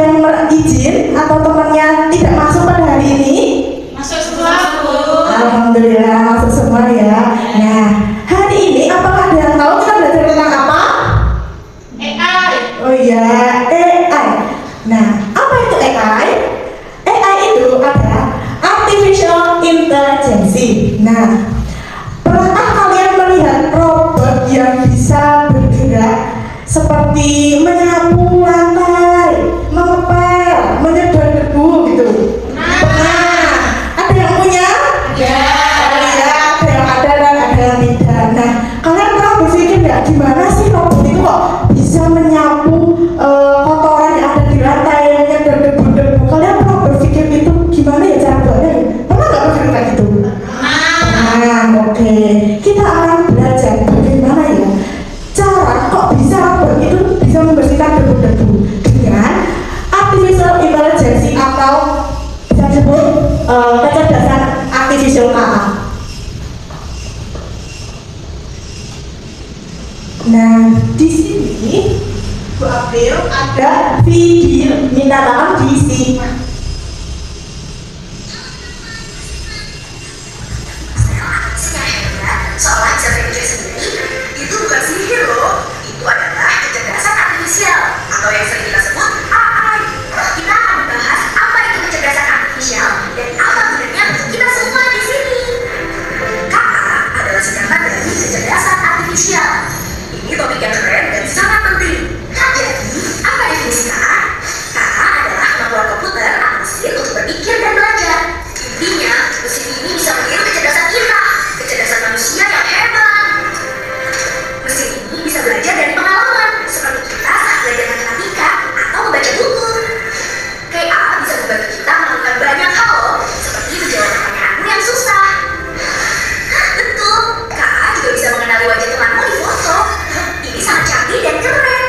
yang izin atau temannya tidak masuk pada hari ini? Masuk semua, Bu. Alhamdulillah masuk semua ya. Nah, hari ini apakah ada yang tahu kita belajar tentang apa? AI. Oh iya, AI. Nah, apa itu AI? AI itu adalah Artificial Intelligence. Nah, pernahkah kalian melihat robot yang bisa bergerak seperti menyapu lantai, mengepel, menyedot debu gitu? Pernah? Ada yang punya? Ya. Iya, ada yang ada dan ada yang tidak. Nah, kalian pernah berpikir nggak gimana sih robot itu kok bisa menyapu kotoran yang ada di lantai, menyedot debu-debu? Kalian pernah berpikir itu gimana ya cara buatnya? Pernah nggak berpikir kayak gitu? Nah, oke. Kita akan belajar bagaimana ya cara kok bisa robot itu bisa membersihkan debu-debu dengan artificial intelligence atau bisa disebut kecerdasan artificial AI. Nah, di sini Bu April ada video, minta tolong disimak. Soal ajar kerja sendiri itu bukan sihir loh, itu adalah kecerdasan artifisial atau yang sering kita sebut AI. Kita akan membahas apa itu kecerdasan artifisial dan apa gunanya untuk kita semua di sini. KA adalah singkatan dari kecerdasan artifisial. Ini topik yang keren dan sangat penting. Jadi, apa definisi KA? KA adalah kemampuan komputer atau mesin untuk berpikir dan belajar. Intinya, mesin ini bisa meniru kecerdasan kita, kecerdasan manusia yang hebat. Mesin ini bisa belajar dari pengalaman, seperti kita saat belajar matematika atau membaca buku. KA bisa membantu kita melakukan banyak hal loh, seperti menjawab pertanyaanmu yang susah. Betul, KA juga bisa mengenali wajah temanmu di foto. Ini sangat canggih dan keren.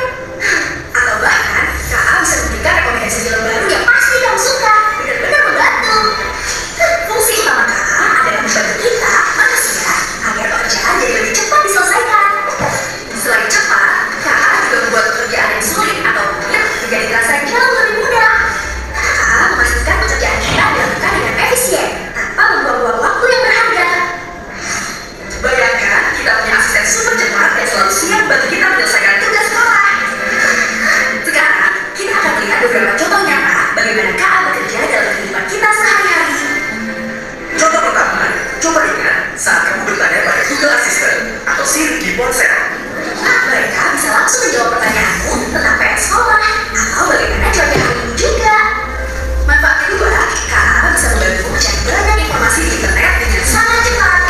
Atau bahkan, KA bisa memberikan rekomendasi film baru yang pasti kamu suka. Benar-benar membantu. Fungsi utama KA adalah membantu kita, manusia, agar pekerjaan jadi lebih cepat diselesaikan. Selain cepat, KA juga membuat pekerjaan yang sulit atau rumit menjadi terasa jauh lebih mudah. KA memastikan pekerjaan kita dilakukan dengan efisien, tanpa membuang-buang waktu yang berharga. Bayangkan kita punya asisten super cepat yang selalu siap bantu kita menyelesaikan tugas sekolah. Sekarang, kita akan melihat beberapa contoh nyata bagaimana KA bekerja dalam kehidupan kita sehari-hari. Contoh pertama, coba ingat saat kamu bertanya pada Google Assistant atau Siri di ponsel. Mereka bisa langsung menjawab pertanyaanmu tentang PR sekolah atau bagaimana cuaca hari ini juga. Manfaat kedua, KA bisa membantu mencari banyak informasi di internet dengan sangat cepat.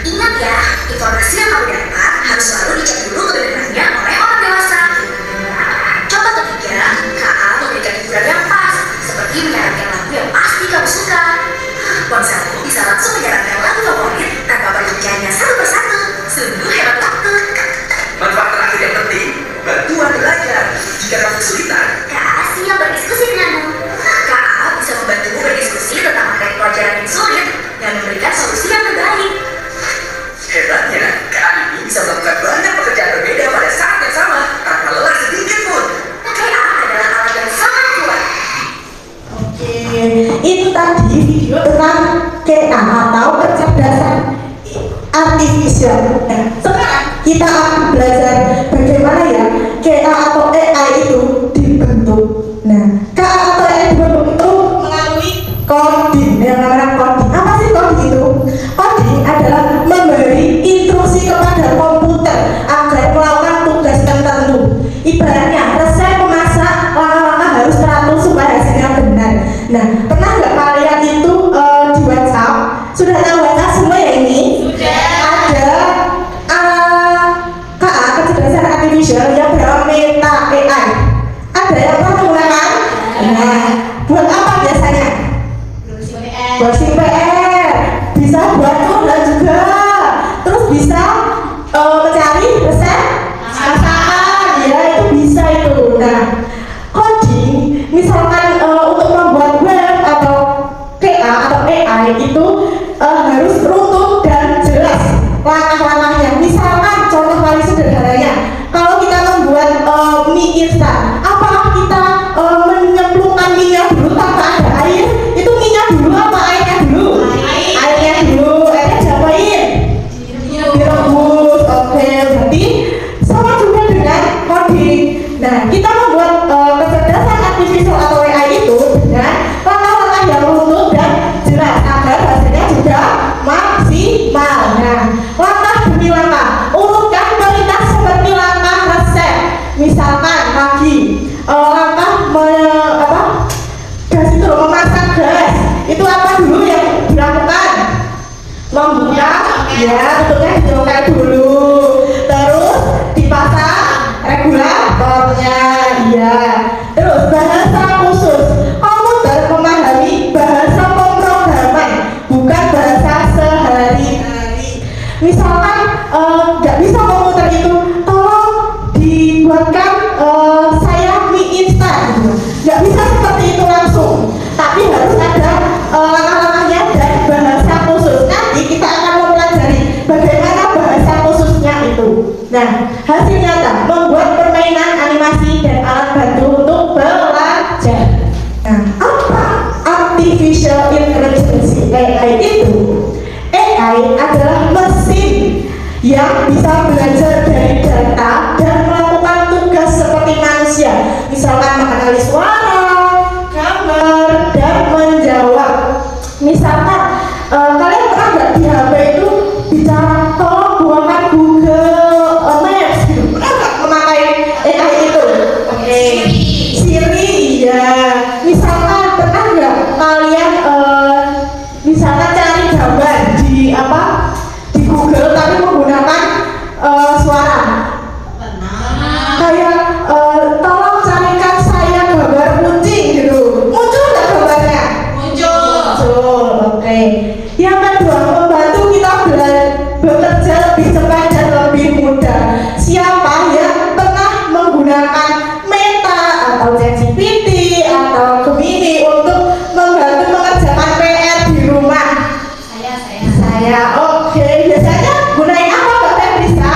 Ingat ya, informasi yang kamu dapat harus selalu dicek dulu kebenarannya oleh orang dewasa. Contoh ketiga, KA memberikan hiburan yang pas, seperti menyarankan lagu yang pasti kamu suka. Ponselmu bisa langsung menyarankan lagu favorit tanpa perlu mencarinya satu persatu. Sungguh hebat waktu. Manfaat terakhir yang penting, bantuan belajar. Jika kamu kesulitan, KA siap berdiskusi denganmu. KA bisa membantumu berdiskusi tentang materi pelajaran yang sulit dan memberikan solusi yang terbaik. Hebatnya, KA ini bisa melakukan banyak pekerjaan berbeda pada saat yang sama tanpa lelah sedikit pun. KA adalah alat yang sangat kuat. Oke, itu tadi video tentang KA atau kecerdasan artificial. Nah, sekarang kita akan belajar bagaimana ya KA atau AI itu dibentuk. Nah, KA atau AI dibentuk itu melalui coding, yang namanya coding. Apa sih coding itu? Coding adalah memberi instruksi kepada komputer agar melakukan tugas tertentu. Ibaratnya resep memasak, langkah-langkah harus teratur supaya hasilnya benar. Nah, pernah nggak kalian itu di WhatsApp sudah tahu WhatsApp semua ya ini? Ada KA kecerdasan artificial yang bernama Meta AI. Ada yang pernah menggunakan? Nah, buat apa biasanya? Buat si PR, bisa buat tugas juga, terus bisa mencari resep masakan, ya itu bisa itu. Nah, coding misalkan untuk membuat web atau KA atau AI itu harus runtut dan jelas langkah-langkahnya. Misalkan contoh paling sederhananya, kalau kita membuat mie instan, apakah kita misalkan lagi gas itu memasang gas, itu apa dulu yang dilakukan? Membuka, ya tutupnya dicongkel dulu, terus dipasang regulatornya, ya. Terus bahasa khusus, komputer memahami bahasa pemrograman, bukan bahasa sehari-hari. Misalkan nggak bisa komputer itu, tolong dibuatkan saya mie instan, gitu. Nggak bisa seperti itu langsung, tapi harus ada langkah-langkahnya dan bahasa khusus. Nanti kita akan mempelajari bagaimana bahasa khususnya itu. Nah, hasil nyata membuat permainan animasi dan alat bantu untuk belajar. Nah, apa artificial intelligence AI itu? AI adalah mesin yang bisa belajar dari data dan melakukan tugas seperti manusia, misalkan mengenali suara, gambar, dan menjawab. Misalkan kalian pernah nggak di HP itu bicara tolong buatkan Google Maps gitu, pernah nggak memakai AI itu? Oke. Siri, ya. Misalkan pernah nggak kalian misalkan cari gambar di Google tapi menggunakan suara? Kayak tolong carikan saya gambar kucing gitu, muncul nggak gambarnya? Muncul, oke. Yang kedua, membantu kita bekerja lebih cepat dan lebih mudah. Siapa yang pernah menggunakan Meta atau ChatGPT atau Gemini untuk membantu mengerjakan PR di rumah? Saya, oke. Biasanya gunain apa Mbak Febrisa?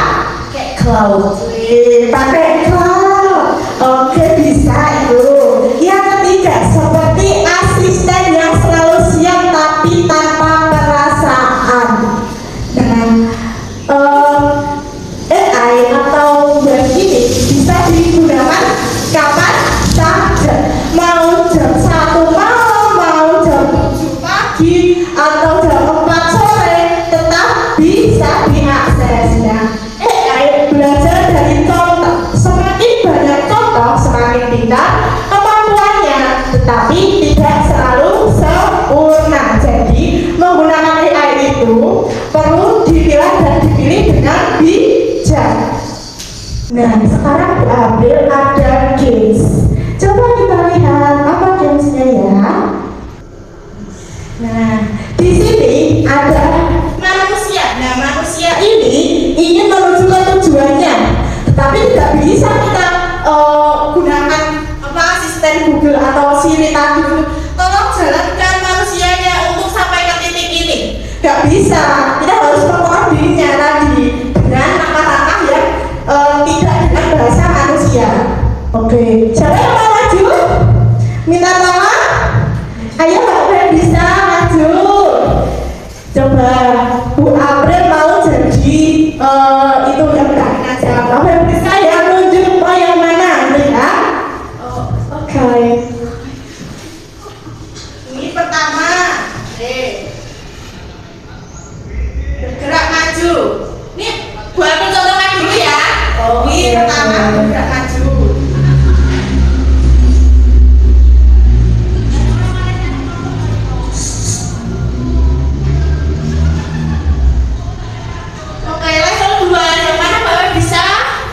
Kayak cloud. Pakai cloud. Oke, bisa itu. Yang ketiga, seperti asisten yang selalu siap tapi tanpa perasaan. Nah, AI atau begini bisa digunakan kapan saja. Mau jam 1 malam, mau jam 7 pagi, atau jam 4 sore, tetap bisa diakses. Nah, AI belajar dari contoh. Semakin banyak contoh, semakin pintar kemampuannya, tetapi tidak selalu sempurna. Jadi, menggunakan AI itu perlu dipilah dan dipilih dengan bijak. Nah, sekarang diambil ada games. Coba kita lihat apa gamesnya ya. Nah, di sini ada manusia. Nah, manusia ini ingin menuju ke tujuannya, tetapi tidak bisa kita gunakan asisten Google atau Siri tadi itu. Tolong jalankan manusianya untuk sampai ke titik ini. Gak bisa. Kita harus mengkoordinirnya tadi dengan langkah-langkah yang tidak dengan bahasa manusia. Oke, siapa yang mau maju? Minta tolong. Ayo Mbak Febrisa maju. Coba Bu April mau jadi itu yang berani aja. Mbak Febrisa yang nunjuk yang mana ya? Oke. Ini pertama. Bergerak maju. Ini Bu April contohkan dulu ya. Ini pertama bergerak maju.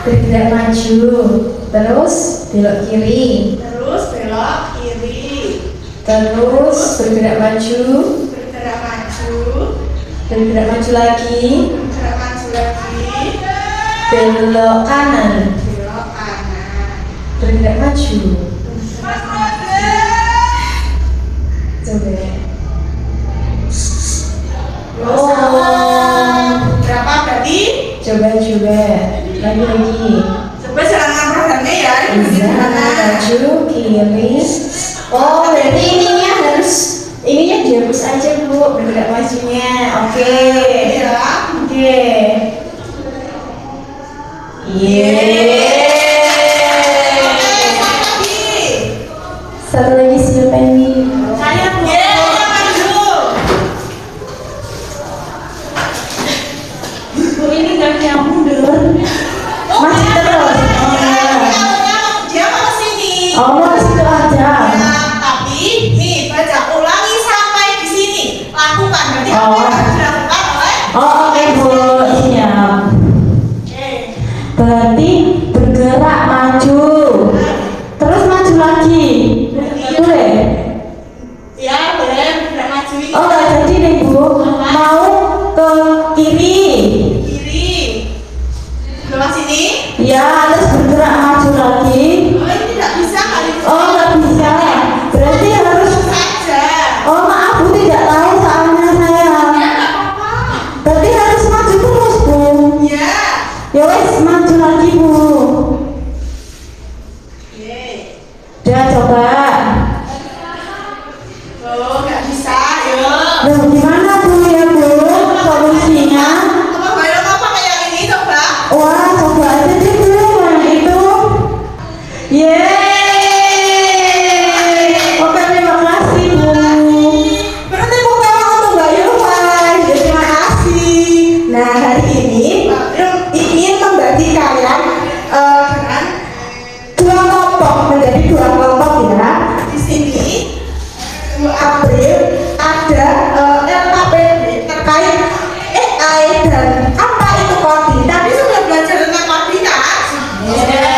Bergerak maju, terus belok kiri, Terus belok kiri. terus bergerak maju, Bergerak maju. bergerak maju lagi, Bergerak maju lagi. belok kanan, Belok kanan. bergerak maju. Coba. Oh, Berapa berarti? coba lagi. Coba jalankan programnya ya. Ini Bisa gimana? maju kiri. Oh, berarti ininya dihapus aja Bu, bergerak majunya. Oke. Ya. Oke. Yeay. Satu lagi siapa ini? Saya maju. Bu ini nggak nyambung dulu. Masih terus. Oh, ya. Oh, mau ke situ aja. Ya, tapi nih baca ulangi sampai di sini. Lakukan. Berarti apa Oh. yang harus dilakukan oleh? Oh, oke Bu, siap. Oke. Berarti bergerak maju, terus maju lagi. Boleh? Ya, boleh bergerak maju ini. Oh, nggak jadi nih Bu. Mau ke kiri. Kiri. Sebelah sini. Ya, terus bergerak maju lagi. Oh, ini tidak bisa kali ini. Oh, nggak bisa. Berarti harus. Saja. Oh, maaf Bu, tidak tahu soalnya saya. Ya, nggak apa-apa. Berarti harus maju terus Bu. Ya. Ya wes, maju lagi Bu. Oke. Udah coba. Oh, nggak bisa. Ayo. Loh, gimana Bu ya Bu? Solusinya? Coba bayang apa kayak ini coba. Wah, coba aja deh Bu yang itu. Yeay. Oke, terima kasih Bu. Berarti tepuk tangan untuk Mbak Yufan. Ya, terima kasih. Nah, hari ini Mbak Yuf ingin membagi kalian dengan dua kelompok, menjadi dua kelompok ya. Di sini 2 April ada LKPD terkait AI dan apa itu coding. Tadi sudah belajar tentang coding kan? Ya,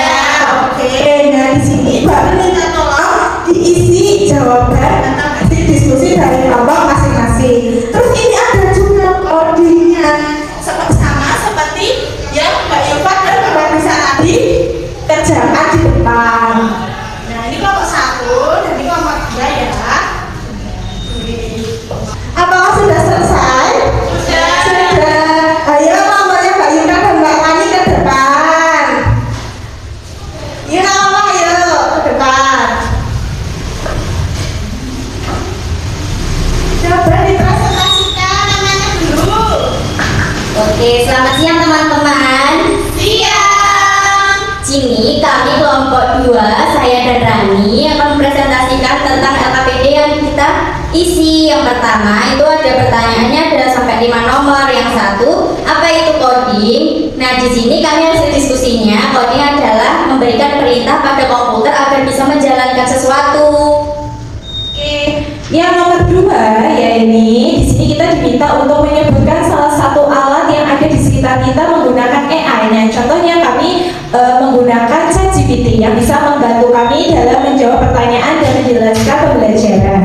oke. Nah di sini baru minta tolong diisi jawaban tentang hasil diskusi dari kelompok masing-masing. Terus ini ada juga codingnya. Sama seperti yang Mbak Yufan dan Mbak bisa tadi kerjakan di depan. Nah, ini kelompok 1 dan ini kelompok 2 ya. Apakah sudah selesai? Sudah. Sudah. Ayo kelompoknya Mbak Yuka dan Mbak Rani ke depan. Iya apa? Ayo ke depan. Coba dipresentasikan namanya dulu. Oke, selamat siang teman-teman. Siang. Sini kami kelompok 2, saya dan Rani akan mempresentasikan tentang LKPD yang kita isi. Yang pertama itu ada pertanyaannya, ada sampai 5 nomor. Yang satu, apa itu coding? Nah, di sini kami hasil diskusinya, coding adalah memberikan perintah pada komputer agar bisa menjalankan sesuatu. Oke, yang nomor 2 ya ini di sini kita diminta untuk menyebutkan salah satu alat yang ada di sekitar kita menggunakan AI. Nah, contohnya kami menggunakan ChatGPT yang bisa membantu kami dalam menjawab pertanyaan dan menjelaskan pembelajaran.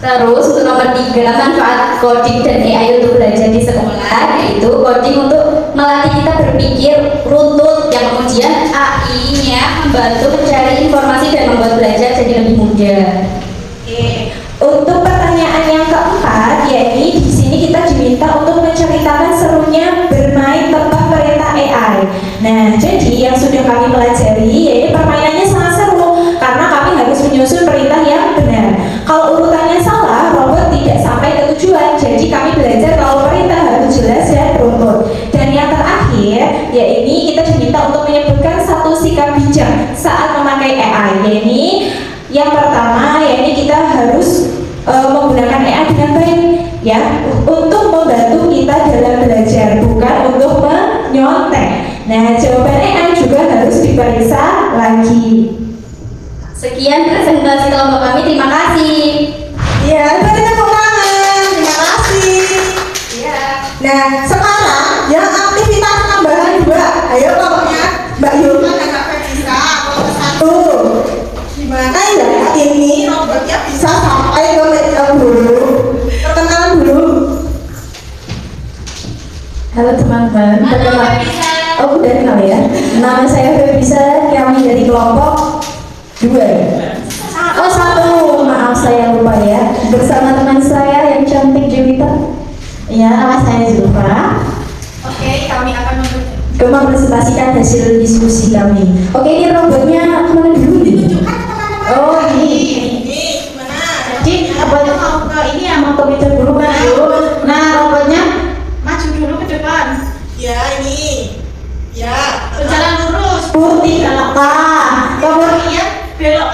Terus untuk nomor 3, manfaat coding dan AI untuk belajar di sekolah, yaitu coding untuk melatih kita berpikir runtut, yang kemudian AI-nya membantu mencari informasi dan membuat belajar jadi lebih mudah. Oke, untuk pertanyaan yang keempat, yakni di sini kita diminta untuk menceritakan serunya bermain tebak perintah AI. Nah, jadi yang sudah kami pelajari, yaitu permainannya sangat seru karena kami harus menyusun perintah yang benar. Kalau urutannya salah, robot tidak sampai ke tujuan. Jadi kami belajar kalau perintah harus jelas dan runtut. Dan yang terakhir, yakni kita diminta untuk menyebutkan satu sikap bijak saat memakai AI. Yakni yang pertama, yakni kita harus menggunakan AI dengan baik, ya, untuk membantu kita dalam belajar, bukan untuk menyontek. Nah, jawaban AI juga harus diperiksa lagi. Sekian presentasi kelompok kami, terima kasih. Ya, beri tepuk tangan. Terima kasih. Ya. Nah, sekarang yang aktivitas tambahan 2. Ayo kelompoknya Mbak Yulma dan Mbak Ferdisa. Kelompok 1. Gimana ya ini robotnya bisa sampai ke meja dulu? Perkenalan dulu. Halo teman-teman. Oh, udah kenal ya. Nama saya Ferdisa. Kami dari kelompok 2. Oh, 1. Maaf saya lupa ya. Bersama teman saya yang cantik Julita. Ya, nama saya Zulfa. Oke, kami akan Mempresentasikan hasil diskusi kami. Oke, ini robotnya kemana dulu nih? menunjukkan teman-teman. Oh, ini. Ini gimana? Jadi robotnya mau ke ini ya, mau ke meja dulu kan dulu. Nah, robotnya Maju dulu ke depan. Ya, ini. Ya, berjalan lurus. putih kelapa. Kemudian Kemudian belok